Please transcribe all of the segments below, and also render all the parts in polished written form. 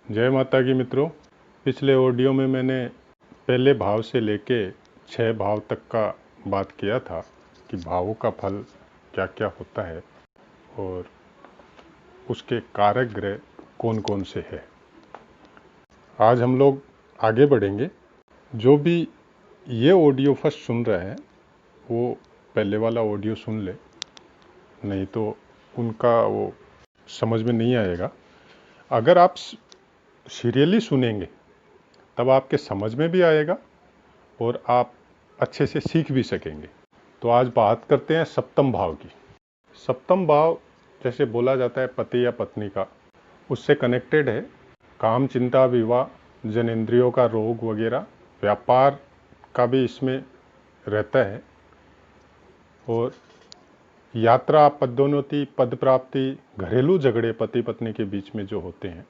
जय माता की मित्रों। पिछले ऑडियो में मैंने पहले भाव से लेके 6 भाव तक का बात किया था कि भावों का फल क्या क्या होता है और उसके कारक ग्रह कौन कौन से हैं। आज हम लोग आगे बढ़ेंगे। जो भी ये ऑडियो फर्स्ट सुन रहे हैं वो पहले वाला ऑडियो सुन ले, नहीं तो उनका वो समझ में नहीं आएगा। अगर आप सीरियली सुनेंगे तब आपके समझ में भी आएगा और आप अच्छे से सीख भी सकेंगे। तो आज बात करते हैं सप्तम भाव की। सप्तम भाव जैसे बोला जाता है पति या पत्नी का, उससे कनेक्टेड है काम, चिंता, विवाह, जनेंद्रियों का रोग वगैरह, व्यापार का भी इसमें रहता है, और यात्रा, पदोन्नति, पद प्राप्ति, घरेलू झगड़े पति पत्नी के बीच में जो होते हैं,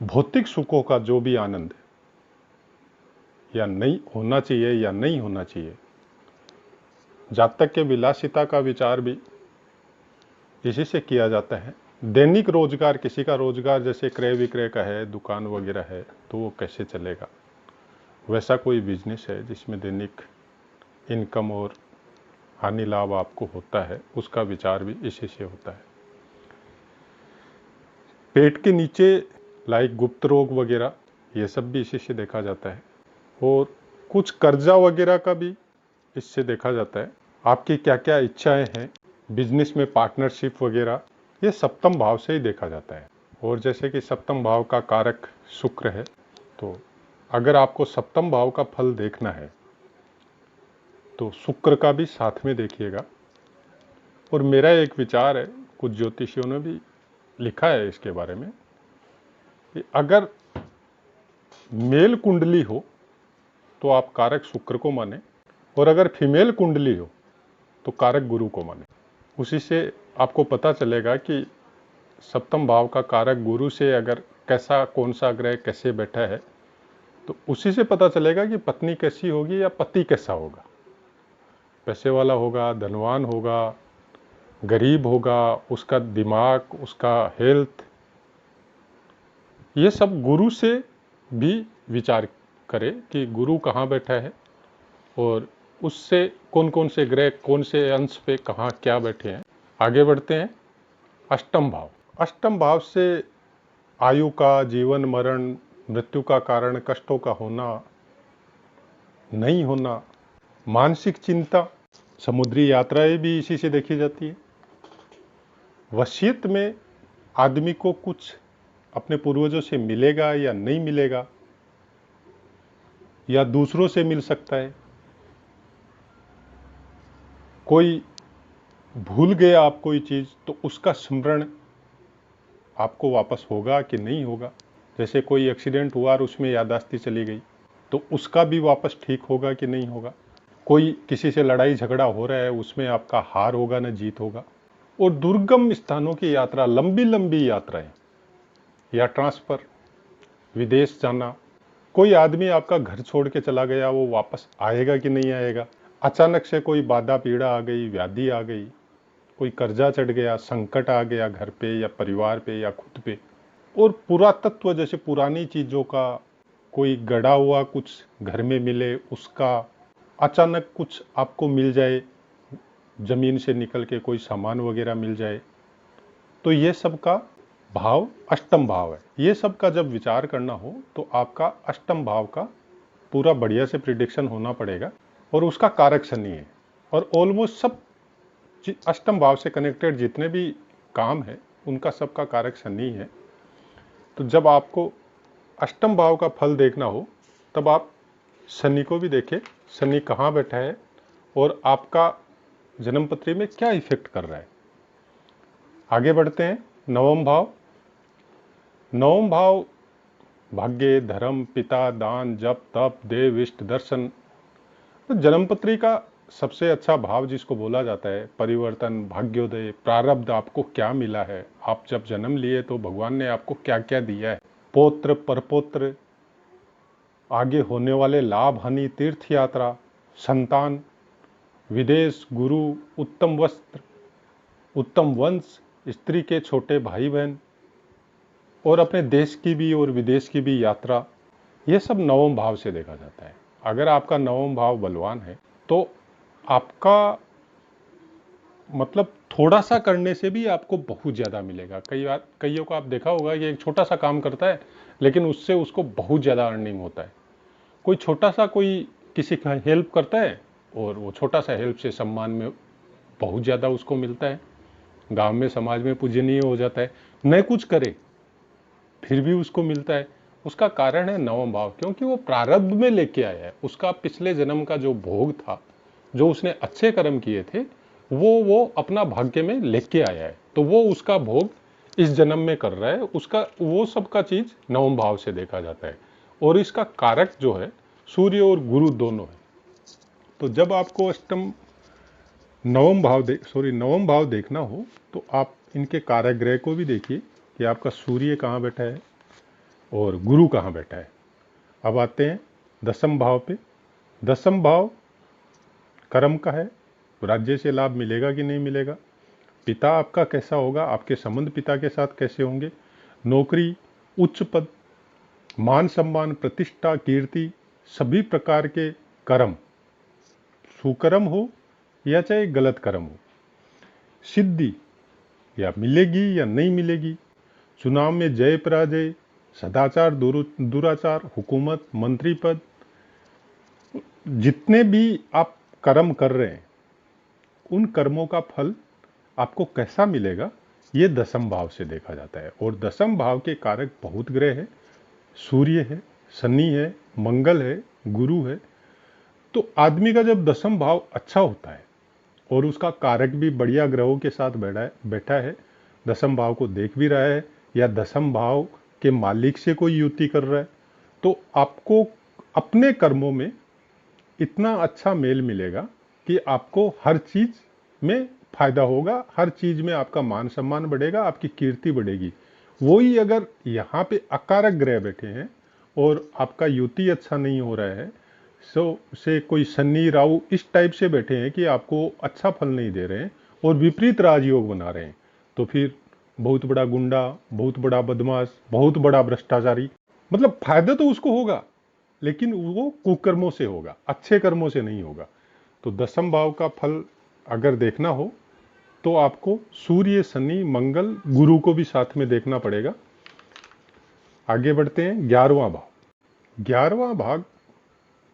भौतिक सुखों का जो भी आनंद या नहीं होना चाहिए या नहीं होना चाहिए, जातक के विलासिता का विचार भी इसी से किया जाता है। दैनिक रोजगार, किसी का रोजगार जैसे क्रय विक्रय का है, दुकान वगैरह है, तो वो कैसे चलेगा, वैसा कोई बिजनेस है जिसमें दैनिक इनकम और हानि लाभ आपको होता है, उसका विचार भी इसी से होता है। पेट के नीचे लाइक गुप्त रोग वगैरह, ये सब भी इसी से देखा जाता है, और कुछ कर्जा वगैरह का भी इससे देखा जाता है। आपकी क्या क्या इच्छाएं हैं, बिजनेस में पार्टनरशिप वगैरह, ये सप्तम भाव से ही देखा जाता है। और जैसे कि सप्तम भाव का कारक शुक्र है, तो अगर आपको सप्तम भाव का फल देखना है तो शुक्र का भी साथ में देखिएगा। और मेरा एक विचार है, कुछ ज्योतिषियों ने भी लिखा है इसके बारे में, कि अगर मेल कुंडली हो तो आप कारक शुक्र को माने, और अगर फीमेल कुंडली हो तो कारक गुरु को माने। उसी से आपको पता चलेगा कि सप्तम भाव का कारक गुरु से अगर कैसा, कौन सा ग्रह कैसे बैठा है, तो उसी से पता चलेगा कि पत्नी कैसी होगी या पति कैसा होगा, पैसे वाला होगा, धनवान होगा, गरीब होगा, उसका दिमाग, उसका हेल्थ, ये सब गुरु से भी विचार करें कि गुरु कहाँ बैठा है और उससे कौन कौन से ग्रह कौन से अंश पे कहाँ क्या बैठे हैं। आगे बढ़ते हैं। अष्टम भाव। अष्टम भाव से आयु का, जीवन मरण, मृत्यु का कारण, कष्टों का होना, नहीं होना, मानसिक चिंता, समुद्री यात्राएं भी इसी से देखी जाती है। वसीयत में आदमी को कुछ अपने पूर्वजों से मिलेगा या नहीं मिलेगा, या दूसरों से मिल सकता है। कोई भूल गया आप कोई चीज़, तो उसका स्मरण आपको वापस होगा कि नहीं होगा। जैसे कोई एक्सीडेंट हुआ और उसमें याददाश्ती चली गई, तो उसका भी वापस ठीक होगा कि नहीं होगा। कोई किसी से लड़ाई झगड़ा हो रहा है, उसमें आपका हार होगा ना जीत होगा। और दुर्गम स्थानों की यात्रा, लंबी लंबी यात्राएं या ट्रांसफर, विदेश जाना, कोई आदमी आपका घर छोड़ के चला गया, वो वापस आएगा कि नहीं आएगा। अचानक से कोई बाधा पीड़ा आ गई, व्याधि आ गई, कोई कर्जा चढ़ गया, संकट आ गया घर पे या परिवार पे या खुद पे। और पुरातत्व, जैसे पुरानी चीज़ों का कोई गड़ा हुआ कुछ घर में मिले, उसका अचानक कुछ आपको मिल जाए, जमीन से निकल के कोई सामान वगैरह मिल जाए, तो ये सब का भाव अष्टम भाव है। ये सब का जब विचार करना हो तो आपका अष्टम भाव का पूरा बढ़िया से प्रिडिक्शन होना पड़ेगा, और उसका कारक शनि है। और ऑलमोस्ट सब अष्टम भाव से कनेक्टेड जितने भी काम है उनका सबका कारक शनि है। तो जब आपको अष्टम भाव का फल देखना हो तब आप शनि को भी देखें, शनि कहाँ बैठा है और आपका जन्मपत्री में क्या इफेक्ट कर रहा है। आगे बढ़ते हैं। नवम भाव। नवम भाव भाग्य, धर्म, पिता, दान, जप, तप, देव, इष्ट, दर्शन। तो जन्मपत्री का सबसे अच्छा भाव जिसको बोला जाता है परिवर्तन, भाग्योदय, प्रारब्ध, आपको क्या मिला है, आप जब जन्म लिए तो भगवान ने आपको क्या क्या दिया है, पौत्र, परपौत्र, आगे होने वाले लाभ, हानि, तीर्थ यात्रा, संतान, विदेश, गुरु, उत्तम वस्त्र, उत्तम वंश, स्त्री के छोटे भाई बहन, और अपने देश की भी और विदेश की भी यात्रा, ये सब नवम भाव से देखा जाता है। अगर आपका नवम भाव बलवान है तो आपका मतलब थोड़ा सा करने से भी आपको बहुत ज़्यादा मिलेगा। कई बार कईयों को आप देखा होगा कि एक छोटा सा काम करता है लेकिन उससे उसको बहुत ज़्यादा अर्निंग होता है। कोई छोटा सा कोई किसी का हेल्प करता है और वो छोटा सा हेल्प से सम्मान में बहुत ज़्यादा उसको मिलता है, गांव में समाज में पूजनीय हो जाता है। न कुछ करे फिर भी उसको मिलता है। उसका कारण है नवम भाव, क्योंकि वो प्रारब्ध में लेके आया है। उसका पिछले जन्म का जो भोग था, जो उसने अच्छे कर्म किए थे, वो अपना भाग्य में लेके आया है, तो वो उसका भोग इस जन्म में कर रहा है। उसका वो सब का चीज नवम भाव से देखा जाता है। और इसका कारक जो है सूर्य और गुरु दोनों है। तो जब आपको अष्टम नवम भाव देखना हो तो आप इनके कारक ग्रह को भी देखिए कि आपका सूर्य कहाँ बैठा है और गुरु कहाँ बैठा है। अब आते हैं दसम भाव पे। दसम भाव कर्म का है, राज्य से लाभ मिलेगा कि नहीं मिलेगा, पिता आपका कैसा होगा, आपके संबंध पिता के साथ कैसे होंगे, नौकरी, उच्च पद, मान सम्मान, प्रतिष्ठा, कीर्ति, सभी प्रकार के कर्म, सुकर्म हो या चाहे गलत कर्म हो, सिद्धि या मिलेगी या नहीं मिलेगी, चुनाव में जय पराजय, सदाचार दुराचार, हुकूमत, मंत्री पद, जितने भी आप कर्म कर रहे हैं उन कर्मों का फल आपको कैसा मिलेगा, ये दसम भाव से देखा जाता है। और दसम भाव के कारक बहुत ग्रह है, सूर्य है, शनि है, मंगल है, गुरु है। तो आदमी का जब दसम भाव अच्छा होता है और उसका कारक भी बढ़िया ग्रहों के साथ बैठा है, दसम भाव को देख भी रहा है या दसम भाव के मालिक से कोई युति कर रहा है, तो आपको अपने कर्मों में इतना अच्छा मेल मिलेगा कि आपको हर चीज में फायदा होगा, हर चीज में आपका मान सम्मान बढ़ेगा, आपकी कीर्ति बढ़ेगी। वही अगर यहाँ पे अकारक ग्रह बैठे हैं और आपका युति अच्छा नहीं हो रहा है, से कोई शनि राहु इस टाइप से बैठे हैं कि आपको अच्छा फल नहीं दे रहे हैं और विपरीत राजयोग बना रहे हैं, तो फिर बहुत बड़ा गुंडा, बहुत बड़ा बदमाश, बहुत बड़ा भ्रष्टाचारी, मतलब फायदा तो उसको होगा लेकिन वो कुकर्मों से होगा, अच्छे कर्मों से नहीं होगा। तो दसम भाव का फल अगर देखना हो तो आपको सूर्य, शनि, मंगल, गुरु को भी साथ में देखना पड़ेगा। आगे बढ़ते हैं 11वां भाव। 11वां भाग,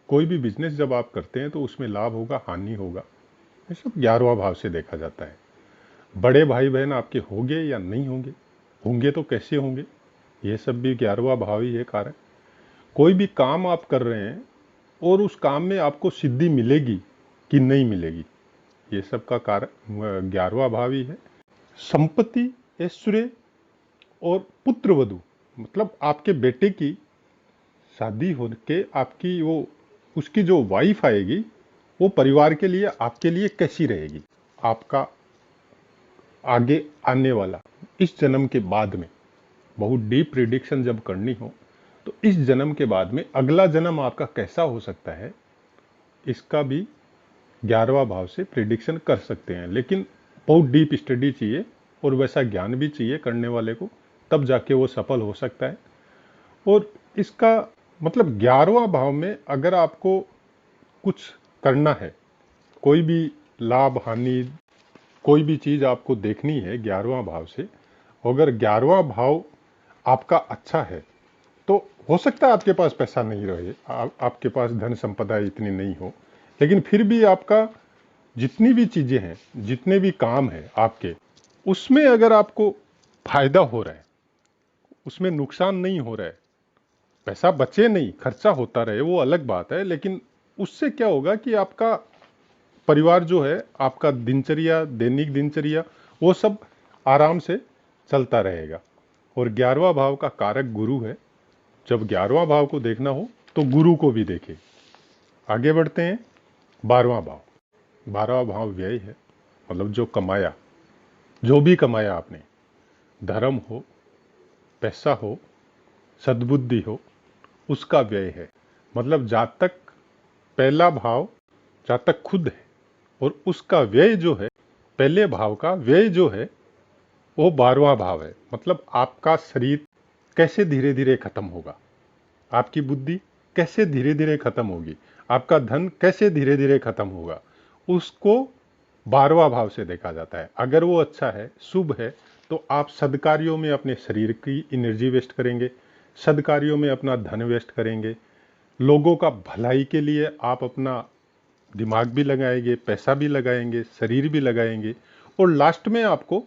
कोई भी बिजनेस जब आप करते हैं तो उसमें लाभ होगा, हानि होगा, ये सब 11वां भाव से देखा जाता है। बड़े भाई बहन आपके होंगे या नहीं होंगे, होंगे तो कैसे होंगे, ये सब भी 11वां भाव ही है कारक। कोई भी काम आप कर रहे हैं और उस काम में आपको सिद्धि मिलेगी कि नहीं मिलेगी, ये सब का कारक 11वां भाव ही है। संपत्ति, ऐश्वर्य और पुत्र वधु, मतलब आपके बेटे की शादी हो के आपकी वो उसकी जो वाइफ आएगी वो परिवार के लिए आपके लिए कैसी रहेगी, आपका आगे आने वाला इस जन्म के बाद में, बहुत डीप प्रिडिक्शन जब करनी हो तो इस जन्म के बाद में अगला जन्म आपका कैसा हो सकता है, इसका भी 11वां भाव से प्रिडिक्शन कर सकते हैं। लेकिन बहुत डीप स्टडी चाहिए और वैसा ज्ञान भी चाहिए करने वाले को, तब जाके वो सफल हो सकता है। और इसका मतलब 11वां भाव में अगर आपको कुछ करना है, कोई भी लाभ हानि, कोई भी चीज आपको देखनी है 11वां भाव से, अगर 11वां भाव आपका अच्छा है तो हो सकता है आपके पास पैसा नहीं रहे, आपके पास धन संपदा इतनी नहीं हो, लेकिन फिर भी आपका जितनी भी चीजें हैं, जितने भी काम है आपके, उसमें अगर आपको फायदा हो रहा है, उसमें नुकसान नहीं हो रहा है, पैसा बचे नहीं, खर्चा होता रहे, वो अलग बात है, लेकिन उससे क्या होगा कि आपका परिवार जो है, आपका दिनचर्या, दैनिक दिनचर्या, वो सब आराम से चलता रहेगा। और 11वां भाव का कारक गुरु है, जब 11वां भाव को देखना हो तो गुरु को भी देखे। आगे बढ़ते हैं 12वां भाव। 12वां भाव व्यय है, मतलब जो कमाया, जो भी कमाया आपने, धर्म हो, पैसा हो, सद्बुद्धि हो, उसका व्यय है। मतलब जहाँ तक पहला भाव जहाँ तक खुद है और उसका व्यय जो है, पहले भाव का व्यय जो है वो 12वां भाव है। मतलब आपका शरीर कैसे धीरे धीरे खत्म होगा, आपकी बुद्धि कैसे धीरे धीरे खत्म होगी, आपका धन कैसे धीरे धीरे खत्म होगा, उसको 12वां भाव से देखा जाता है। अगर वो अच्छा है, शुभ है, तो आप सदकार्यों में अपने शरीर की एनर्जी वेस्ट करेंगे, सदकार्यों में अपना धन वेस्ट करेंगे, लोगों का भलाई के लिए आप अपना दिमाग भी लगाएंगे, पैसा भी लगाएंगे, शरीर भी लगाएंगे, और लास्ट में आपको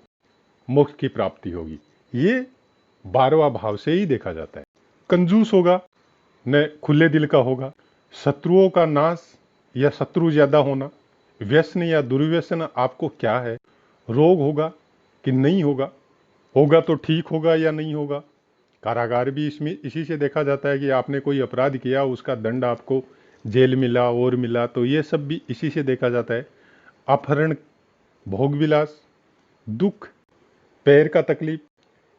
मोक्ष की प्राप्ति होगी। ये 12वां भाव से ही देखा जाता है। कंजूस होगा न खुले दिल का होगा, शत्रुओं का नाश या शत्रु ज्यादा होना, व्यसन या दुर्व्यसन आपको क्या है, रोग होगा कि नहीं होगा, होगा तो ठीक होगा या नहीं होगा। कारागार भी इसमें इसी से देखा जाता है कि आपने कोई अपराध किया, उसका दंड आपको जेल मिला और मिला, तो ये सब भी इसी से देखा जाता है। अपहरण, भोग विलास, दुख, पैर का तकलीफ।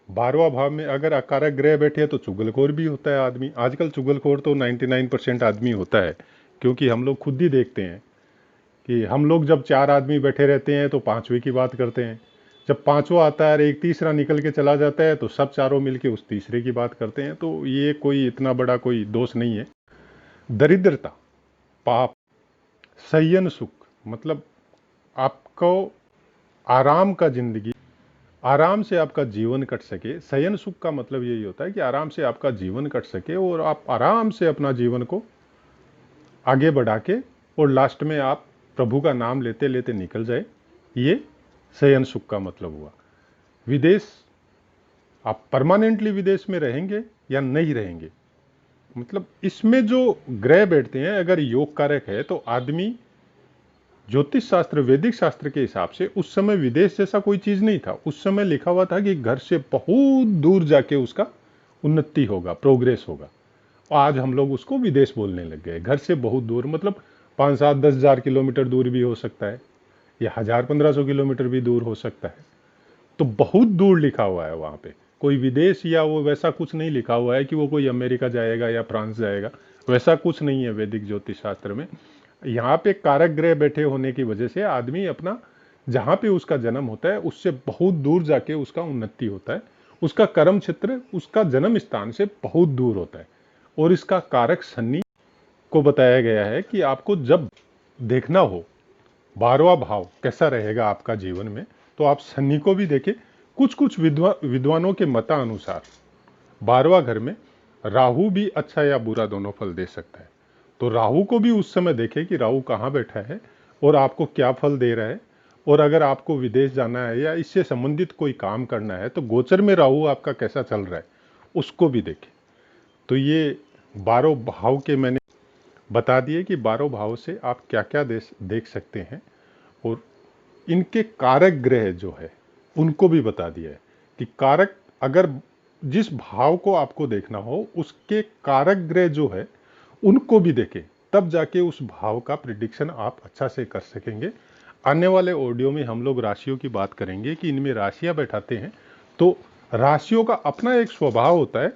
12वां भाव में अगर अकारक ग्रह बैठे तो चुगलखोर भी होता है आदमी। आजकल चुगलखोर तो 99% आदमी होता है, क्योंकि हम लोग खुद ही देखते हैं कि हम लोग जब 4 आदमी बैठे रहते हैं तो 5वें की बात करते हैं, जब 5वां आता है और एक तीसरा निकल के चला जाता है तो सब चारों मिलके उस तीसरे की बात करते हैं। तो ये कोई इतना बड़ा कोई दोष नहीं है। दरिद्रता, पाप, संयन सुख, मतलब आपको आराम का जिंदगी, आराम से आपका जीवन कट सके। शयन सुख का मतलब यही होता है कि आराम से आपका जीवन कट सके और आप आराम से अपना जीवन को आगे बढ़ा के और लास्ट में आप प्रभु का नाम लेते लेते निकल जाए, ये शयन सुख का मतलब हुआ। विदेश, आप परमानेंटली विदेश में रहेंगे या नहीं रहेंगे, मतलब इसमें जो ग्रह बैठते हैं, अगर योग कारक है तो आदमी ज्योतिष शास्त्र, वैदिक शास्त्र के हिसाब से उस समय विदेश जैसा कोई चीज नहीं था। उस समय लिखा हुआ था कि घर से बहुत दूर जाके उसका उन्नति होगा, प्रोग्रेस होगा। और आज हम लोग उसको विदेश बोलने लग गए। घर से बहुत दूर मतलब 5, 7, 10 हजार किलोमीटर दूर भी हो सकता है, या 1000-1500 किलोमीटर भी दूर हो सकता है। तो बहुत दूर लिखा हुआ है वहां पे, कोई विदेश या वो वैसा कुछ नहीं लिखा हुआ है कि वो कोई अमेरिका जाएगा या फ्रांस जाएगा, वैसा कुछ नहीं है वैदिक ज्योतिष शास्त्र में। यहाँ पे कारक ग्रह बैठे होने की वजह से आदमी अपना जहाँ पे उसका जन्म होता है उससे बहुत दूर जाके उसका उन्नति होता है। उसका कर्म क्षेत्र उसका जन्म स्थान से बहुत दूर होता है। और इसका कारक शनि को बताया गया है कि आपको जब देखना हो 12वां भाव कैसा रहेगा आपका जीवन में, तो आप शनि को भी देखें। कुछ कुछ विद्वानों के मतानुसार 12वां घर में राहु भी अच्छा या बुरा दोनों फल दे सकता है। तो राहु को भी उस समय देखें कि राहु कहाँ बैठा है और आपको क्या फल दे रहा है। और अगर आपको विदेश जाना है या इससे संबंधित कोई काम करना है तो गोचर में राहु आपका कैसा चल रहा है उसको भी देखें। तो ये 12 भाव के मैंने बता दिए कि 12 भाव से आप क्या क्या देख सकते हैं, और इनके कारक ग्रह जो है उनको भी बता दिया है कि कारक, अगर जिस भाव को आपको देखना हो उसके कारक ग्रह जो है उनको भी देखें, तब जाके उस भाव का प्रिडिक्शन आप अच्छा से कर सकेंगे। आने वाले ऑडियो में हम लोग राशियों की बात करेंगे कि इनमें राशियां बैठाते हैं तो राशियों का अपना एक स्वभाव होता है,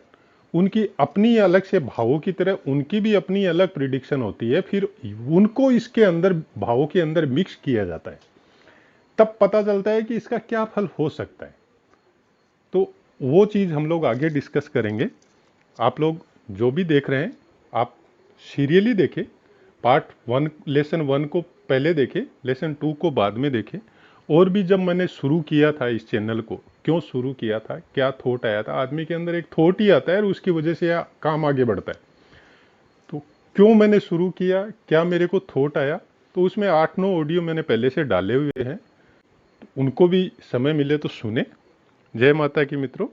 उनकी अपनी अलग से भावों की तरह उनकी भी अपनी अलग प्रिडिक्शन होती है, फिर उनको इसके अंदर भावों के अंदर मिक्स किया जाता है, तब पता चलता है कि इसका क्या फल हो सकता है। तो वो चीज़ हम लोग आगे डिस्कस करेंगे। आप लोग जो भी देख रहे हैं आप सीरियली देखें। पार्ट 1 लेसन 1 को पहले देखें, लेसन 2 को बाद में देखें। और भी जब मैंने शुरू किया था इस चैनल को, क्यों शुरू किया था, क्या थॉट आया था, आदमी के अंदर एक थॉट ही आता है और उसकी वजह से काम आगे बढ़ता है। तो क्यों मैंने शुरू किया, क्या मेरे को थॉट आया, तो उसमें 8-9 ऑडियो मैंने पहले से डाले हुए हैं, तो उनको भी समय मिले तो सुने। जय माता की मित्रों।